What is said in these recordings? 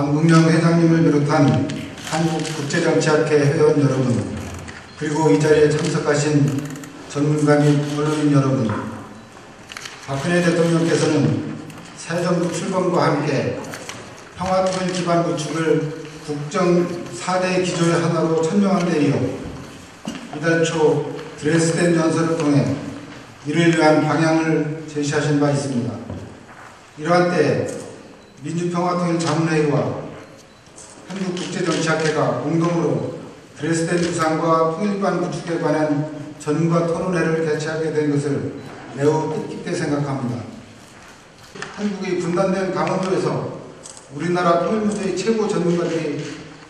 박문영 회장님을 비롯한 한국국제정치학회 회원 여러분, 그리고 이 자리에 참석하신 전문가 및 언론인 여러분, 박근혜 대통령께서는 새 정부 출범과 함께 평화통일 기반 구축을 국정 4대 기조의 하나로 천명한 데 이어 이달 초 드레스덴 연설을 통해 이를 위한 방향을 제시하신 바 있습니다. 이러한 때에 민주평화통일자문회의와 한국국제정치학회가 공동으로 드레스덴 구상과 통일관 구축에 관한 전문가 토론회를 개최하게 된 것을 매우 뜻깊게 생각합니다. 한국이 분단된 강원도에서 우리나라 통일 문제의 최고 전문가들이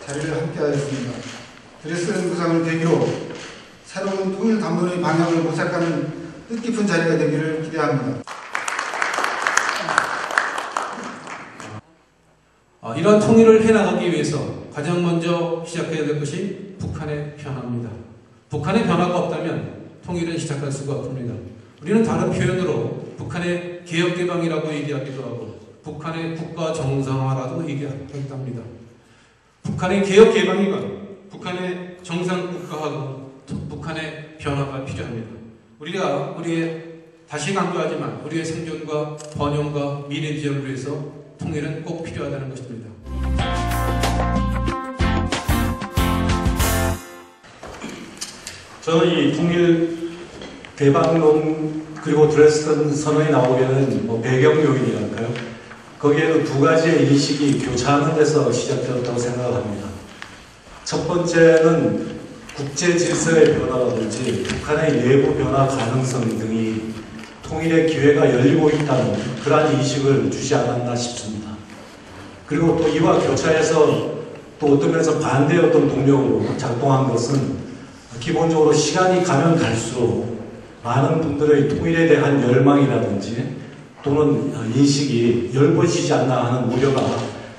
자리를 함께하였습니다. 드레스덴 구상을 계기로 새로운 통일 담론의 방향을 모색하는 뜻깊은 자리가 되기를 기대합니다. 이러한 통일을 해나가기 위해서 가장 먼저 시작해야 될 것이 북한의 변화입니다. 북한의 변화가 없다면 통일은 시작할 수가 없습니다. 우리는 다른 표현으로 북한의 개혁개방이라고 얘기하기도 하고 북한의 국가 정상화라고 얘기하기도 합니다. 북한의 개혁개방이건 북한의 정상국가하고 북한의 변화가 필요합니다. 우리가 다시 강조하지만 우리의 생존과 번영과 미래 비전을 위해서 통일은 꼭 필요하다는 것입니다. 저는 이 통일 개방론 그리고 드레스덴 선언이 나오게 된 배경 요인이랄까요? 거기에도 두 가지의 인식이 교차하는 데서 시작되었다고 생각합니다. 첫 번째는 국제 질서의 변화라든지 북한의 내부 변화 가능성 등이 통일의 기회가 열리고 있다는 그러한 인식을 주지 않았나 싶습니다. 그리고 또 이와 교차해서 또 어떤 면에서 반대의 어떤 동력으로 작동한 것은 기본적으로 시간이 가면 갈수록 많은 분들의 통일에 대한 열망이라든지 또는 인식이 열버지지 않나 하는 우려가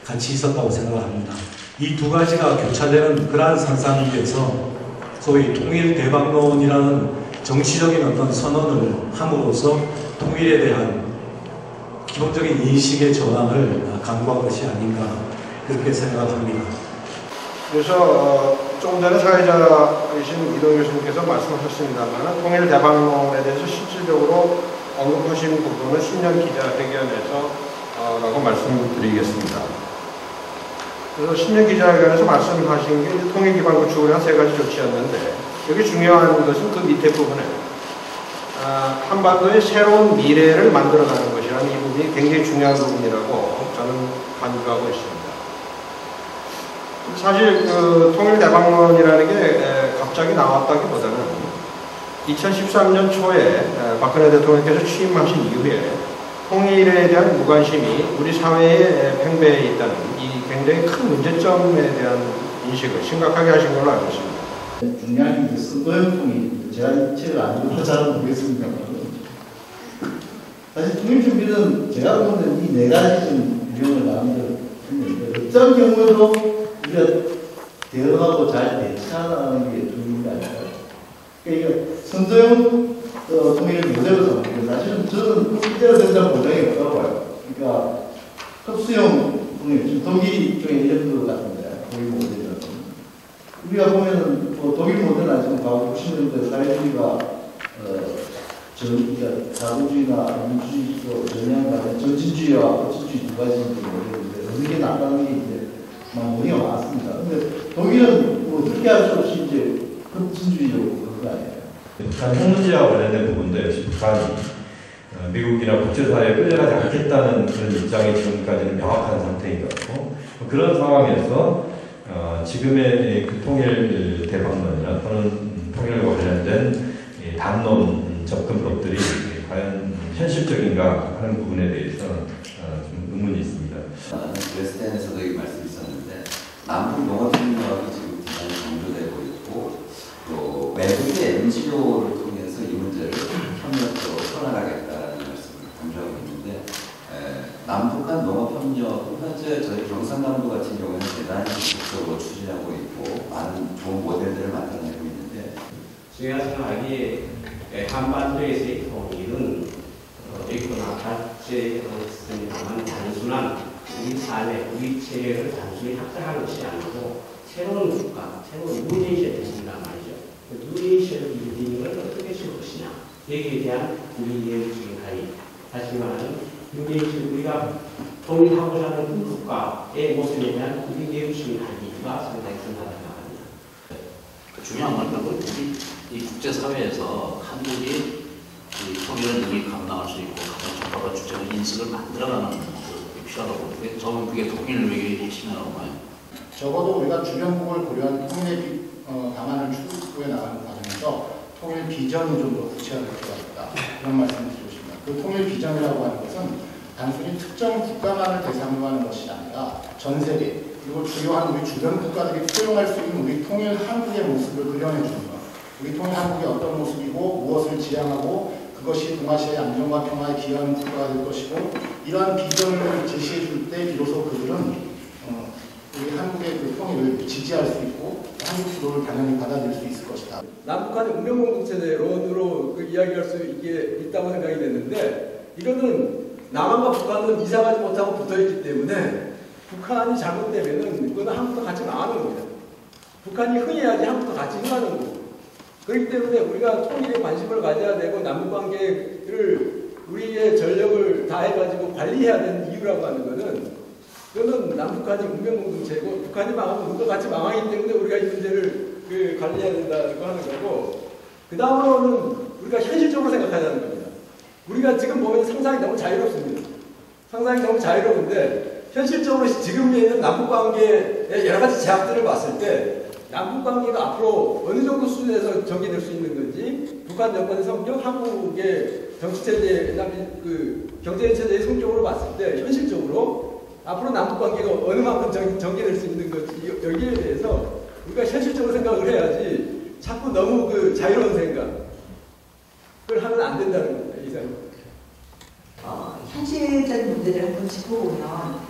같이 있었다고 생각합니다. 이 두 가지가 교차되는 그러한 상상 위에서 소위 통일 대박론이라는 정치적인 어떤 선언을 함으로써 통일에 대한 기본적인 인식의 전환을 강구한 것이 아닌가 그렇게 생각합니다. 그래서 조금 전에 사회자이신 이동 교수님께서 말씀하셨습니다만 통일 대박론에 대해서 실질적으로 언급하신 부분은 신년 기자회견에서 라고 말씀드리겠습니다. 그래서 신년 기자회견에서 말씀하신 게 이제 통일 기반 구축을 위한 세 가지 조치였는데 여기 중요한 것은 그 밑에 부분에 한반도의 새로운 미래를 만들어가는 것이라는 이 부분이 굉장히 중요한 부분이라고 저는 간주하고 있습니다. 사실 그 통일 대박론이라는 게 갑자기 나왔다기보다는 2013년 초에 박근혜 대통령께서 취임하신 이후에 통일에 대한 무관심이 우리 사회에 팽배해 있다는 이 굉장히 큰 문제점에 대한 인식을 심각하게 하신 걸로 알고 있습니다. 중요한 게 선거형 통일, 제가 이 책을 안 읽어서 잘 모르겠습니다만 사실 통일 준비는 제가 보는 이 네 가지 좀 유형을 나누는데 어떤 경우에도 우리가 대응하고 잘 대처하는 게 중요한 게 아닐까요? 그러니까 선거형 통일을 모델로 삼는데 사실은 저는 그때가 된다는 보장이 없다고 봐요. 그러니까 흡수형 통일, 지금 독일 쪽에 이런 것 같은데 독일 모델이라는 우리가 보면은 독일 모델은 아니지만 과거 90년대 사회주의가 그러니까 자본주의나 민주주의 전향과 전진주의와 거친주의 두 가지 모델인데 어느 게 낫다는 게 이제 막 논의가 많습니다. 근데 독일은 뭐 그렇게 할 수 없이 이제 급진주의적으로 그런 거 아니에요. 북한 핵 문제와 관련된 부분도 역시 북한이 미국이나 국제사회에 끌려가지 않겠다는 그런 입장이 지금까지는 명확한 상태인 것 같고 그런 상황에서 지금의 그 통일 대박론이나 또는 통일과 관련된 담론 접근법들이 과연 현실적인가 하는 부분에 대해서 좀 의문이 있습니다. 드레스덴에서도 이 말씀이 있었는데 남북 농업협력이 지금 대단히 강조되고 있고 또 외국의 NGO를 통해서 이 문제를 협력적으로 풀어나가겠다는 말씀을 강조하고 있는데 남북한 농업협력 현재 저희 경상남도 같은 경우에는 대단히 적극적으로 추진하고 있고 많은 좋은 모델들을 만들어내고 있는데 제가 생각하기에 한반도에서의 통일은 있거나 같이 있습니다만 단순한 우리 사회, 우리 체계를 단순히 학살하는 것이 아니고 새로운 국가, 새로운 뉴에이시아 되신단 말이죠. 뉴에이시아의 빌딩을 어떻게 줄 것이냐. 여기에 대한 우리 내부적인 합의. 다시 말하는 뉴에이시아 우리가 독립하고자 하는 그 국가의 모습에 대한 우리 내부적인 합의가 상당히 중요하다고 합니다. 중요한 건 우리 이 국제사회에서 한국이 이 통일을 능히 감당할 수 있고 가장 적합한 주제의 인식을 만들어가는 게 필요하다고 보는데 저는 그게 통일 외교의 핵심이라고 봐요. 적어도 우리가 주변국을 고려한 통일 방안을 추구해 나가는 과정에서 통일 비전이 좀 더 구체화될 필요가 있다. 그런 말씀을 드리고 싶습니다. 그 통일 비전이라고 하는 것은 단순히 특정 국가만을 대상으로 하는 것이 아니라 전 세계 그리고 주요한 우리 주변 국가들이 포용할 수 있는 우리 통일 한국의 모습을 그려내 주는 것. 우리 통일 한국이 어떤 모습이고 무엇을 지향하고 그것이 동아시아의 안정과 평화에 기여하는 국가가 될 것이고 이러한 비전을 제시해 줄 때 비로소 그들은 우리 한국의 그 통일을 지지할 수 있고 한국 주도를 당연히 받아들일 수 있을 것이다. 남북한의 운명공동체론으로 그 이야기할 수 있다고 생각이 됐는데 이거는 남한과 북한은 이상하지 못하고 붙어있기 때문에 북한이 잘못되면은 그거는 한국도 같이 망하는 겁니다. 북한이 흥해야지 한국도 같이 흥하는 거고. 그렇기 때문에 우리가 통일에 관심을 가져야 되고 남북관계를 우리의 전력을 다해가지고 관리해야 되는 이유라고 하는 것은 그거는 남북한이 운명공동체고 북한이 망하면 우리도 같이 망하기 때문에 우리가 이 문제를 관리해야 된다고 하는 거고 그 다음으로는 우리가 현실적으로 생각하자는 겁니다. 우리가 지금 보면 상상이 너무 자유롭습니다. 상상이 너무 자유로운데 현실적으로 지금 있는 남북관계의 여러 가지 제약들을 봤을 때 남북관계가 앞으로 어느 정도 수준에서 전개될 수 있는 건지 북한 정권의 성격, 한국의 정치체제나 그 경제체제의 성격으로 봤을 때 현실적으로 앞으로 남북관계가 어느 만큼 전개될 수 있는 건지 여기에 대해서 우리가 현실적으로 생각을 해야지 자꾸 너무 그 자유로운 생각을 하면 안 된다는 겁니다. 이 생각. 현실적인 문제들을 한번 짚어보면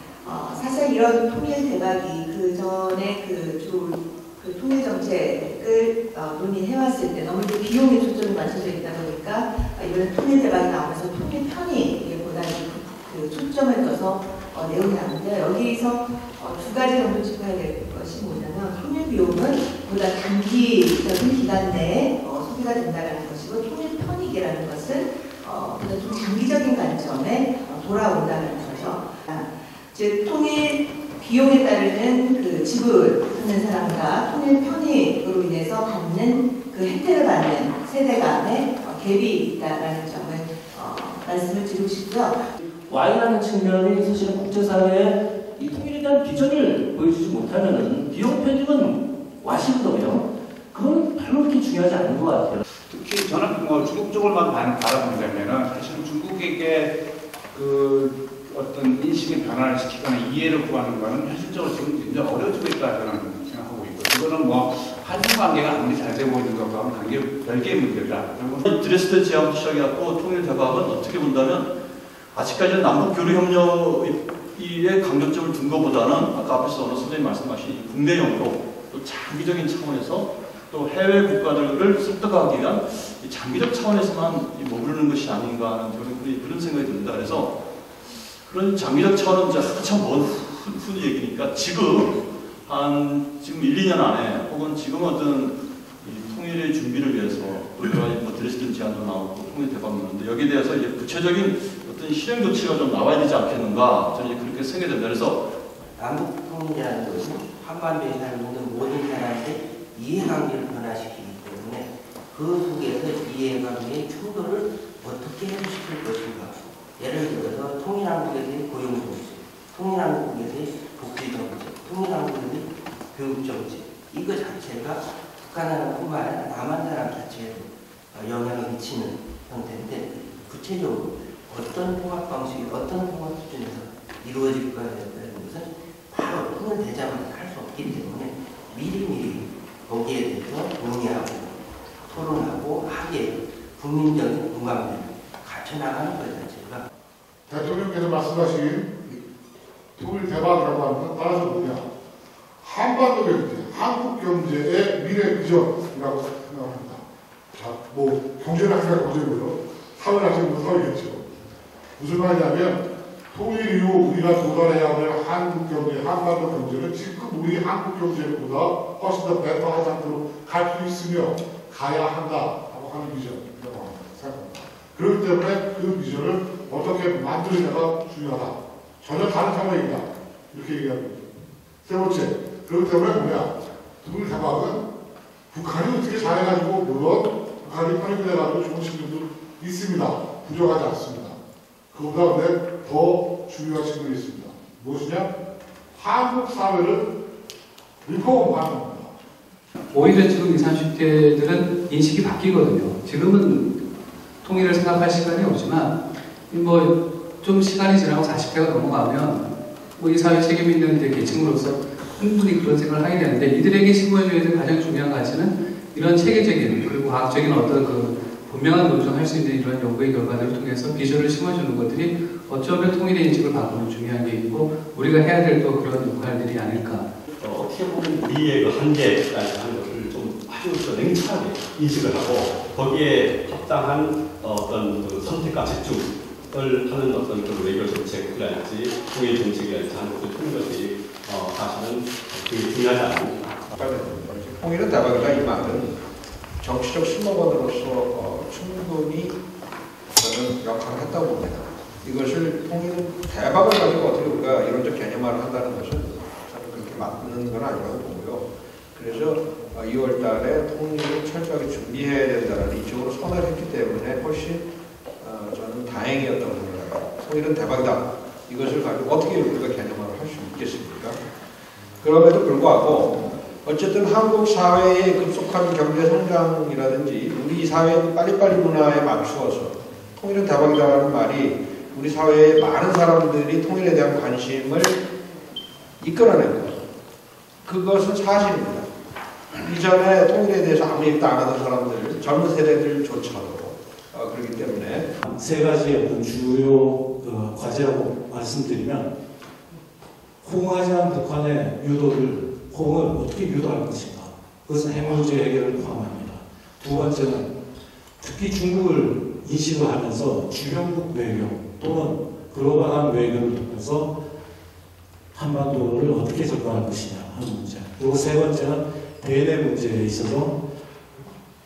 사실 이런 통일 대박이 그 전에 그 통일 정책을 논의해왔을 때 너무 비용에 초점이 맞춰져 있다 보니까 이번 통일 대박이 나오면서 통일 편의보다 그 초점을 둬서 내용이 나오는데 여기서 두 가지 정도 짚어야 될 것이 뭐냐면 통일 비용은 보다 단기적인 기간 내에 소비가 된다는 것이고 통일 편익이라는 것은 보다 좀 장기적인 관점에 돌아온다는 거죠. 즉 통일 비용에 따르는 그 지불하는 사람과 통일 편익으로 인해서 받는 그 혜택을 받는 세대 간의 갭이 있다라는 점을 말씀을 드리고 싶고요. 와이라는 측면이 사실은 국제사회에 이 통일에 대한 비전을 보여주지 못하면은 비용 편익은 와시거든요. 그건 별로 그렇게 중요하지 않은 것 같아요. 특히 저는 중국 쪽을만 바라본다면은 사실은 중국에게 그 어떤 인식의 변화를 시키거나 이해를 구하는 것은 현실적으로 지금 굉장히 어려워지고 있다 저는 생각하고 있고 그거는 뭐 한중 관계가 아무리 잘 되고 있는 것과 관계 별개의 문제다. 그리고 드레스덴 제안부터 시작해갖고 통일 대박은 어떻게 본다면 아직까지는 남북 교류 협력에 강조점을 둔 것보다는 아까 앞에서 어느 선생님 말씀하신 국내용으로 또 장기적인 차원에서 또 해외 국가들을 습득하기 위한 장기적 차원에서만 머무르는 것이 아닌가 하는 그런 생각이 듭니다. 그래서 그런 장기적 차원은 이제 한참 먼 후의 얘기니까 지금 1, 2년 안에 혹은 지금 어떤 통일의 준비를 위해서 여러 가지 드레스덴 제안도 나오고 통일 대박이 나오는데 여기에 대해서 이제 구체적인 어떤 실행 조치가 좀 나와야 되지 않겠는가 저는 이제 그렇게 생각이 됩니다. 그래서 남북 통일이라는 것은 한반도에 사는 모든 사람의 이해관계를 변화시키기 때문에 그 속에서 이해관계의 충돌을 어떻게 해소시킬 것인가. 예를 들어서 통일한국에 대한 고용정책, 통일한국에 대한 복지정책, 통일한국에 대한 교육정책 이거 자체가 북한 사람뿐만 아니라 남한 사람 자체에도 영향을 미치는 형태인데 구체적으로 어떤 통합 방식이 어떤 통합 수준에서 이루어질 거라는 것은 바로 통일 되자마자 할 수 없기 때문에 미리미리 거기에 대해서 논의하고 토론하고 하게 국민적인 공감대를 갖춰나가는 것 자체가 대통령께서 말씀하신 통일 대박이라고 하는 건 따라서 뭐냐 한반도 경제, 한국 경제의 미래 비전이라고 생각합니다. 자, 뭐 경제를 하시는 거죠, 사회를 하시는 거 사회겠죠. 무슨 말이냐면 통일 이후 우리가 도달해야 할 한국 경제, 한반도 경제는 지금 우리 한국 경제보다 훨씬 더 베터한 상태로 갈 수 있으며 가야 한다라고 하는 비전이라고 생각합니다. 그렇기 때문에 그 비전을 어떻게 만드느냐가 중요하다. 전혀 다른 상황이다. 이렇게 얘기합니다. 세 번째, 그렇기 때문에 뭐냐? 통일 대박은 북한이 어떻게 잘해가지고 물론 북한이 편입돼가지고 좋은 측면도 있습니다. 부족하지 않습니다. 그보다 근데 더 중요한 측면이 있습니다. 무엇이냐? 한국 사회를 리폼하는 겁니다. 오히려 지금 20, 30대들은 인식이 바뀌거든요. 지금은 통일을 생각할 시간이 없지만 좀 시간이 지나고 40대가 넘어가면 이 사회 책임 있는 계층으로서 충분히 그런 생각을 하게 되는데 이들에게 심어줘야 될 가장 중요한 가치는 이런 체계적인 그리고 과학적인 어떤 분명한 논증할 수 있는 이런 연구의 결과들을 통해서 비전을 심어주는 것들이 어쩌면 통일의 인식을 바꾸는 중요한 게 있고 우리가 해야 될 또 그런 역할들이 아닐까. 어떻게 보면 우리의 그 한계라는 것을 좀 아주 냉철하게 인식을 하고 거기에 합당한 어떤 그 선택과 집중을 하는 어떤 그 외교 정책이랄지 통일 정책이랄지 하는 것을 통한 것이 사실은 되게 중요하지 않습니까? 통일은 대박이다 이 말은 정치적 슬로건으로서 충분히 저는 역할을 했다고 봅니다. 이것을 통일은 대박을 가지고 어떻게 우리가 이론적 개념화를 한다는 것은 저는 그렇게 맞는 건 아니라고 보고요. 그래서 2월 달에 통일을 철저하게 준비해야 된다는 이쪽으로 선언을 했기 때문에 훨씬 저는 다행이었다고 생각합니다. 통일은 대박이다. 이것을 가지고 어떻게 우리가 개념화를 할 수 있겠습니까? 그럼에도 불구하고 어쨌든 한국 사회의 급속한 경제 성장이라든지 우리 사회의 빨리빨리 문화에 맞추어서 통일은 대박이라는 말이 우리 사회의 많은 사람들이 통일에 대한 관심을 이끌어낸 거죠. 그것은 사실입니다. 이전에 통일에 대해서 아무 얘기도 안 하던 사람들, 젊은 세대들조차도 그렇기 때문에 세 가지의 어떤 주요 과제라고 말씀드리면 호응하지 않은 북한의 호응을 어떻게 유도할 것인가. 그것은 핵 문제 해결을 포함합니다. 두 번째는 특히 중국을 인식을 하면서 주변국 외교 또는 글로벌한 외교를 통해서 한반도를 어떻게 접근할 것이냐 하는 문제. 그리고 세 번째는 대내 문제에 있어서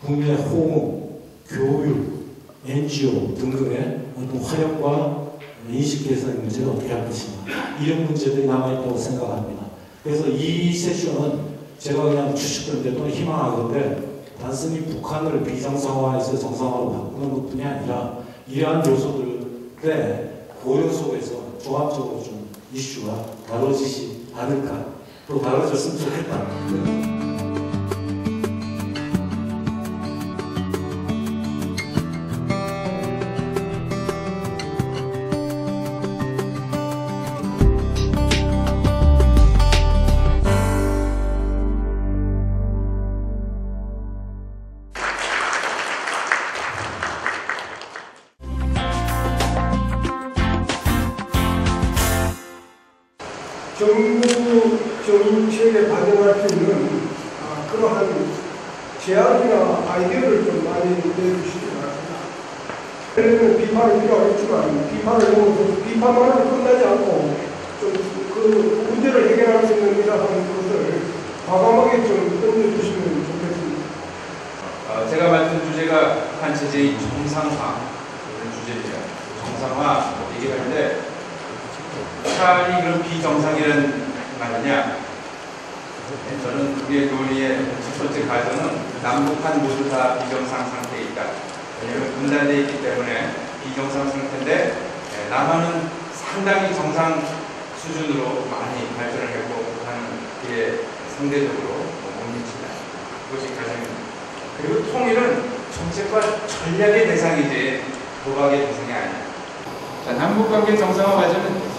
국민의 호응, 교육, NGO 등등의 어떤 활용과 인식 개선의 문제를 어떻게 할 것인가. 이런 문제들이 남아있다고 생각합니다. 그래서 이 세션은 제가 그냥 추측건데 또는 희망하건데 단순히 북한을 비정상화해서 정상화로 바꾸는 것뿐이 아니라 이러한 요소들의 고려 속에서 종합적으로 좀 이슈가 다뤄지지 않을까, 또 다뤄졌으면 좋겠다. 정부 정책에 반영할 수 있는 그러한 제안이나 아이디어를 좀 많이 내주시기 바랍니다. 예를 들면 비판이 필요하겠지만 비판을 넘어서 비판만으로 끝나지 않고 좀 그 문제를 해결할 수 있는 이러한 것을 과감하게 좀 던져주시면 좋겠습니다. 제가 맡은 주제가 북한 체제의 정상화 그런 주제입니다. 정상화 얘기하는데 북한이 그런 비정상이라는 말이냐? 저는 그게 논의의 첫 번째 과정은 남북한 모두 다 비정상 상태에 있다. 왜냐하면 분단되어 있기 때문에 비정상 상태인데 남한은 상당히 정상 수준으로 많이 발전을 했고 북한은 그게 상대적으로 못 미친다. 그것이 가장입니다. 그리고 통일은 정책과 전략의 대상이지 도박의 대상이 아니다. 자, 남북관계 정상화 과정은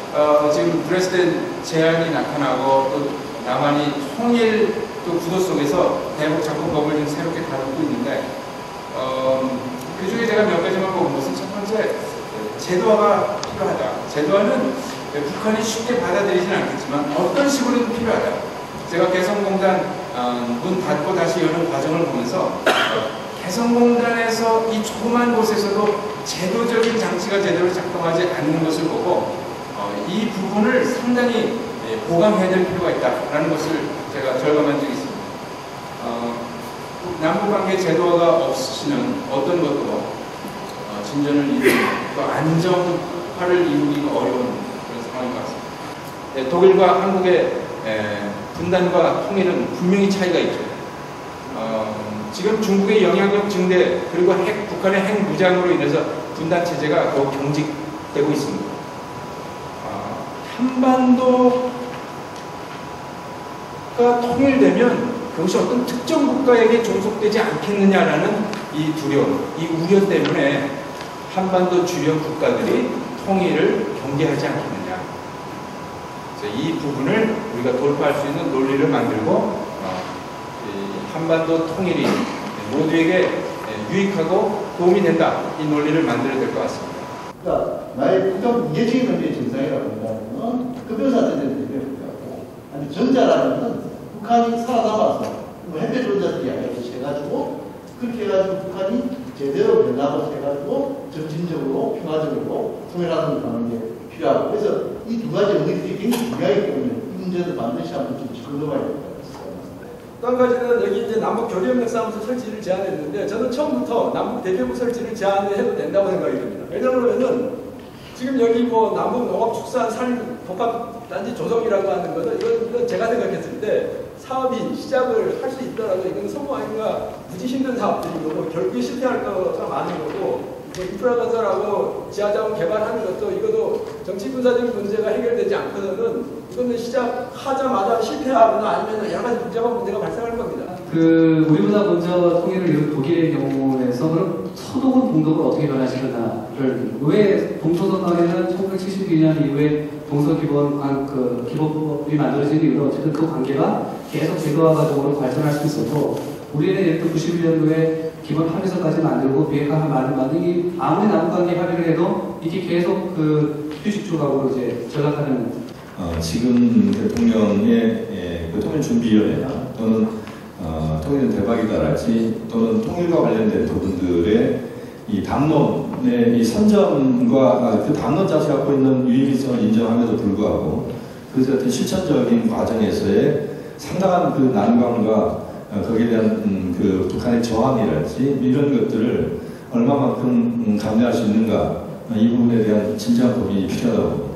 지금 드레스덴 제안이 나타나고 또 남한이 통일 또 구도 속에서 대북 작동법을 좀 새롭게 다루고 있는데 그 중에 제가 몇 가지만 본 것은 첫 번째 제도화가 필요하다. 제도화는 북한이 쉽게 받아들이지는 않겠지만 어떤 식으로든 필요하다. 제가 개성공단 문 닫고 다시 여는 과정을 보면서 개성공단에서 이 조그만 곳에서도 제도적인 장치가 제대로 작동하지 않는 것을 보고 이 부분을 상당히 보강해야 될 필요가 있다라는 것을 제가 절감한 적이 있습니다. 남북관계 제도화가 없으시는 어떤 것도 진전을 이루고 또 안정화를 이루기가 어려운 그런 상황인 것 같습니다. 네, 독일과 한국의 분단과 통일은 분명히 차이가 있죠. 지금 중국의 영향력 증대 그리고 북한의 핵 무장으로 인해서 분단 체제가 더욱 경직되고 있습니다. 한반도가 통일되면 그것이 어떤 특정 국가에게 종속되지 않겠느냐라는 이 두려움, 이 우려 때문에 한반도 주요 국가들이 통일을 경계하지 않겠느냐. 그래서 이 부분을 우리가 돌파할 수 있는 논리를 만들고 한반도 통일이 모두에게 유익하고 도움이 된다. 이 논리를 만들어야 될 것 같습니다. 그러니까 나의 국가 이해적인 의미의 정상이라고 한다면 급여사들에 불구하고 아니 전자라는 건 북한이 살아남아서 햇볕전자들이 이렇게 해가지고 그렇게 해가지고 북한이 제대로 연락을 해가지고 점진적으로 평화적으로 통일하는 게 필요하고 그래서 이 두 가지 의미들이 굉장히 중요하기 때문에 이 문제도 반드시 한번 좀 짚어봐야 될 것 같습니다. 또 한 가지는 여기 이제 남북 교류협력사무소 설치를 제안했는데 저는 처음부터 남북 대표부 설치를 제안해도 된다고 생각이 듭니다. 왜냐하면은 지금 여기 뭐 남북 농업축산산림 복합단지 조성이라고 하는 것은 이건 제가 생각했을 때 사업이 시작을 할 수 있더라도 이건 성공하기가 무지 힘든 사업들인 거고 결국에 실패할 거가 많은 거고 인프라 건설하고 지하자원 개발하는 것도 이것도 정치군사적인 문제가 해결되지 않고서는 이거는 시작하자마자 실패하거나 아니면 여러 가지 복잡한 문제가 발생할 겁니다. 우리보다 먼저 통일을 이룬 독일의 경우에서 그럼 서독은 동독을 어떻게 변화시켰나를 왜 동서선언에는 1972년 이후에 기본법이 만들어진 이후로 어쨌든 그 관계가 계속 제도화 과정으로 발전할 수 있어도 우리는 예를 들어 91년도에 기본 합의서까지 만들고 비핵화 많이 아무리 남북관계 합의를 해도 이게 계속 그 휴식 조각으로 이제 전락하는 지금 대통령의 그 통일준비위원회나 또는 통일은 대박이다랄지 또는 통일과 관련된 부분들의 이 담론의 이 선점과 그 담론 자체가 갖고 있는 유의미성을 인정함에도 불구하고 그것의 어떤 실천적인 과정에서의 상당한 그 난관과 거기에 대한 그 북한의 저항이랄지 이런 것들을 얼마만큼 감내할 수 있는가 이 부분에 대한 진지한 고민이 필요하다고 봅니다.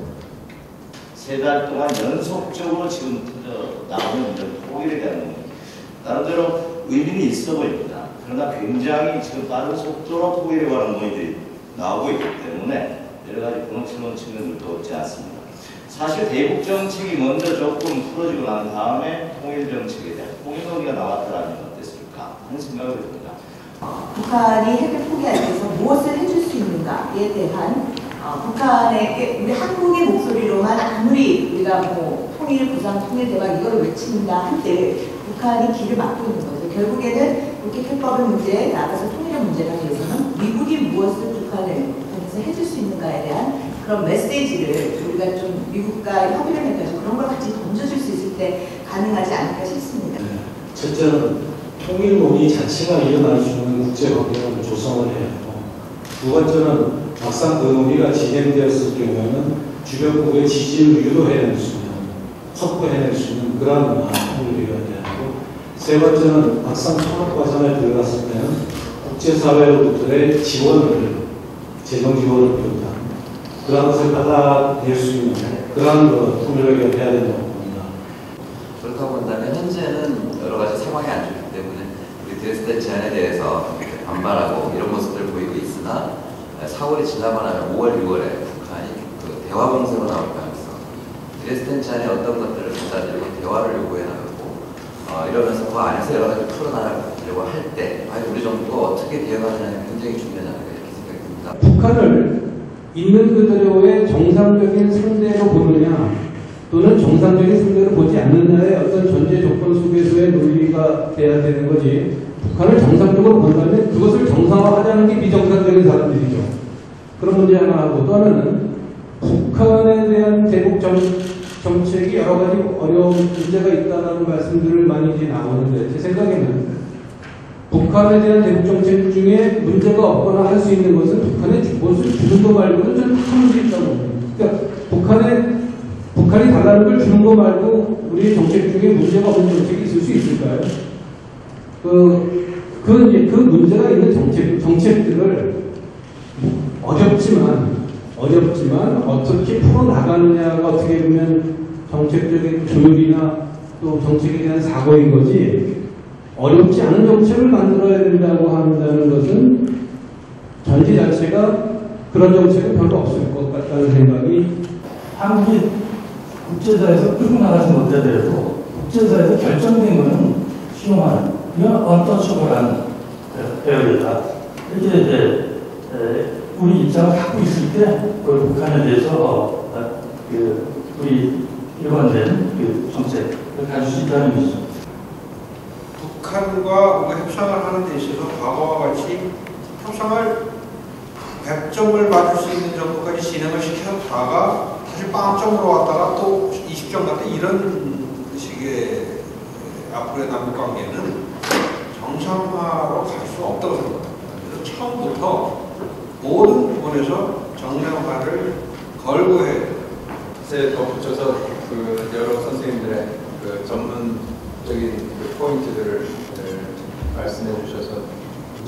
3달 동안 연속적으로 지금 나오는 통일에 대한 문제 나름대로 의미는 있어 보입니다. 그러나 굉장히 지금 빠른 속도로 통일에 관한 논의들이 나오고 있기 때문에 여러 가지 부정스러운 측면들도 없지 않습니다. 사실 대북 정책이 먼저 조금 풀어지고 난 다음에 통일 정책에 대한 통일 논의가 나왔더라면 어땠을까 하는 생각을 듭니다. 북한이 핵을 포기하기 위해서 무엇을 해줄 수 있는가에 대한 북한에게 우리 한국의 목소리로만 아무리 우리가 뭐 통일 구상, 통일 대박 이거를 외친다 한들 북한이 길을 막고 있는 거죠. 결국에는 이렇게 핵법의 문제에 나아가서 통일의 문제가 되어서는 미국이 무엇을 북한에서 해줄 수 있는가에 대한 그런 메시지를 우리가 좀 미국과 협의를 해가지고 그런 걸 같이 던져줄 수 있을 때 가능하지 않을까 싶습니다. 첫째는 통일 논의 자체가 일어날 수 있는 국제 환경을 조성을 해야 하고 두 번째는 막상 그 논의가 진행되었을 경우에는 주변국의 지지를 유도해낼 수 있는 확보해낼 수 있는 그런 통일이 되어야 하고 세 번째는 막상 통합 과정에 들어갔을 때는 국제사회로부터의 지원을 재정 지원을 비롯한 그런 것을 받아낼 수 있는 그런 통일을 해야 된다고 봅니다. 그렇다고 한다면 현재는 여러 가지 상황이 안 좋기 때문에 우리 드레스덴 제안에 대해서 반발하고 이런 모습들을 보이고 있으나 4월이 지나고 나면 5월, 6월에 북한이 그 대화 공세로 나올 가능성 드레스덴 제안의 어떤 것들을 받아들이고 대화를 요구해 나가고 이러면서 그 안에서 여러 가지 풀어나가려고 할 때 우리 정부가 어떻게 대응하느냐는 굉장히 중요하지 않을까 이렇게 생각이 듭니다. 북한을 있는 그대로의 정상적인 상대로 보느냐 또는 정상적인 상대로 보지 않느냐의 어떤 전제 조건 속에서의 논리가 돼야 되는 거지 북한을 정상적으로 본다면 그것을 정상화하자는 게 비정상적인 사람들이죠. 그런 문제 하나 하고 또 하나는 북한에 대한 대북 정책이 여러 가지 어려운 문제가 있다는 말씀들을 많이 이제 나오는데 제 생각에는 북한에 대한 대북 정책 중에 문제가 없거나 할 수 있는 것은 북한의 주권을 주는 거 말고는 저는 큰 문제 있다고 봅니다. 그러니까 북한이 달라는 걸 주는 거 말고 우리의 정책 중에 문제가 없는 정책이 있을 수 있을까요? 그 문제가 있는 정책들을 어렵지만 어떻게 풀어나가느냐가 어떻게 보면 정책적인 조율이나 또 정책에 대한 사고인 거지, 어렵지 않은 정책을 만들어야 된다고 한다는 것은 전제 자체가 그런 정책은 별로 없을 것 같다는 생각이. 한국이 국제사회에서 끌고 나가지 못하더라도 국제사회에서 결정된 것은 수용하는 그냥 언터처블한 배열이다. 이렇게 이제 우리 입장을 갖고 있을 때 그 북한에 대해서 우리 일관된 정책을 가질 수 있다는 것이죠. 북한과 우리가 협상을 하는 데 있어서 과거와 같이 협상을 100점을 받을 수 있는 정도까지 진행을 시켰다가 다시 빵점으로 왔다가 또 20점 같은 이런 식의 앞으로의 남북 관계는 정상화로 갈 수 없다고 생각합니다. 그래서 처음부터 모든 부분에서 정상화를 걸고 해야 돼요. 글쎄 덧붙여서 여러 선생님들의 전문적인 포인트들을 말씀해 주셔서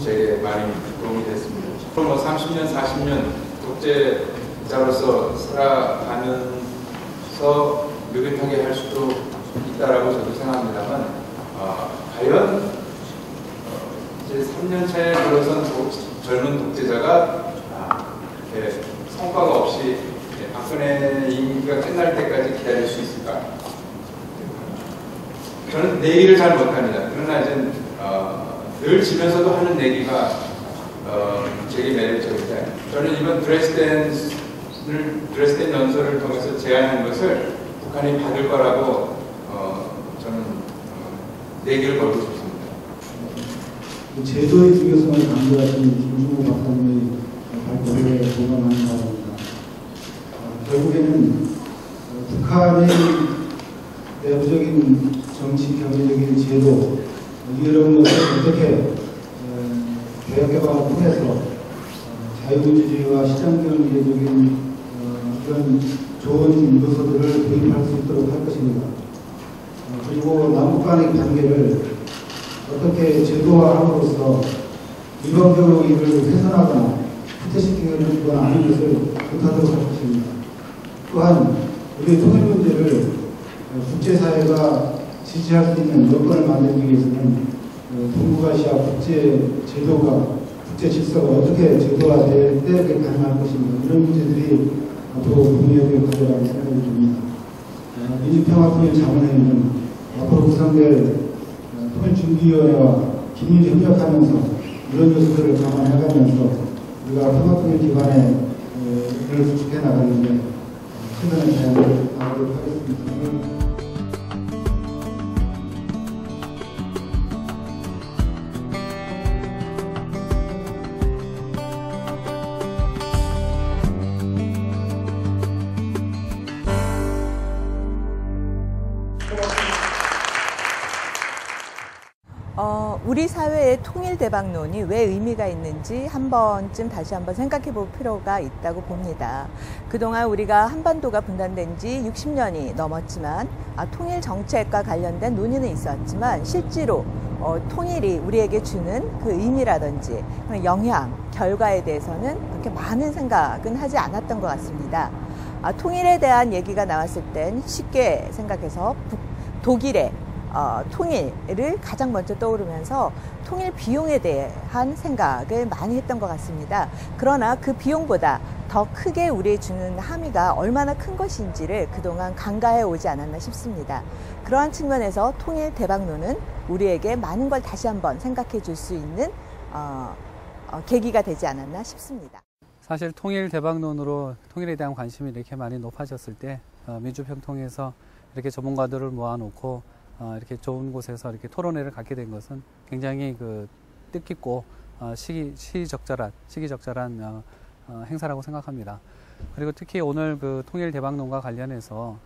제게 많이 도움이 됐습니다. 30년, 40년 독재자로서 살아가면서 느긋하게 할 수도 있다라고 저도 생각합니다만, 과연 이제 3년 차에 들어선 젊은 독재자가 이렇게 성과가 없이 박근혜 임기가 끝날 때까지 기다릴 수 있을까? 저는 내기를 잘 못합니다. 그러나 이제 늘 지면서도 하는 내기가 되게 매력적인데, 저는 이번 드레스덴 연설을 통해서 제안한 것을 북한이 받을 거라고 저는 내기를 걸고 싶습니다. 제도의 중요성을 강조하신 김중호 박사님의 발표에 공감하는 바입니다. 결국에는 북한의 내부적인 정치, 경제적인 제도 이런 것을 어떻게 개혁개방을 통해서 자유민주주의와 시장경제적인 그런 좋은 요소들을 도입할 수 있도록 할 것입니다. 그리고 남북 간의 관계를 어떻게 제도화함으로써 일방적으로 이를 훼손하거나 후퇴시키는 건 아닌 것을 못하도록 할 것입니다. 또한 우리 통일 문제를 국제사회가 지지할 수 있는 여건을 만들기 위해서는 동북아시아 국제 제도가, 국제 질서가 어떻게 제도화될 때 가능할 것입니다. 이런 문제들이 앞으로 공유의 과제라고 생각이 듭니다. 민주평화통일자문회의는 앞으로 구성될 통일준비위원회와 긴밀히 협력하면서 이런 요소들을 감안해가면서 우리가 평화통일 기반의 구축해 나가는데 최선의 제안을 하도록 하겠습니다. 우리 사회의 통일대박론이 왜 의미가 있는지 한 번쯤 다시 한번 생각해 볼 필요가 있다고 봅니다. 그동안 우리가 한반도가 분단된 지 60년이 넘었지만 통일 정책과 관련된 논의는 있었지만 실제로 통일이 우리에게 주는 그 의미라든지 영향, 결과에 대해서는 그렇게 많은 생각은 하지 않았던 것 같습니다. 통일에 대한 얘기가 나왔을 땐 쉽게 생각해서 독일의 통일을 가장 먼저 떠오르면서 통일 비용에 대한 생각을 많이 했던 것 같습니다. 그러나 그 비용보다 더 크게 우리에 주는 함의가 얼마나 큰 것인지를 그동안 간과해 오지 않았나 싶습니다. 그러한 측면에서 통일 대박론은 우리에게 많은 걸 다시 한번 생각해 줄 수 있는 계기가 되지 않았나 싶습니다. 사실 통일 대박론으로 통일에 대한 관심이 이렇게 많이 높아졌을 때 민주평통에서 이렇게 전문가들을 모아놓고 이렇게 좋은 곳에서 이렇게 토론회를 갖게 된 것은 굉장히 뜻깊고 시기적절한 행사라고 생각합니다. 그리고 특히 오늘 통일 대박론과 관련해서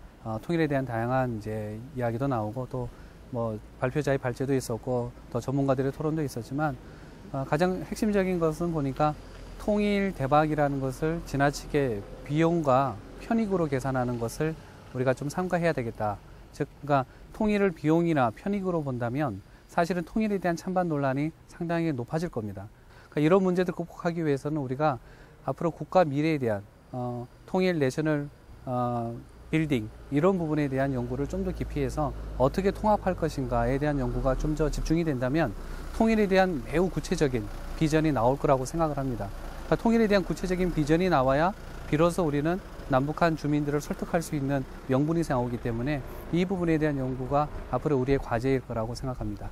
통일에 대한 다양한 이제 이야기도 나오고 또 뭐 발표자의 발제도 있었고 또 전문가들의 토론도 있었지만 가장 핵심적인 것은 보니까 통일 대박이라는 것을 지나치게 비용과 편익으로 계산하는 것을 우리가 좀 삼가해야 되겠다. 즉, 그러니까 통일을 비용이나 편익으로 본다면 사실은 통일에 대한 찬반 논란이 상당히 높아질 겁니다. 그러니까 이런 문제들 극복하기 위해서는 우리가 앞으로 국가 미래에 대한 통일 내셔널 빌딩 이런 부분에 대한 연구를 좀 더 깊이 해서 어떻게 통합할 것인가에 대한 연구가 좀 더 집중이 된다면 통일에 대한 매우 구체적인 비전이 나올 거라고 생각을 합니다. 그러니까 통일에 대한 구체적인 비전이 나와야 비로소 우리는 남북한 주민들을 설득할 수 있는 명분이 나오기 때문에 이 부분에 대한 연구가 앞으로 우리의 과제일 거라고 생각합니다.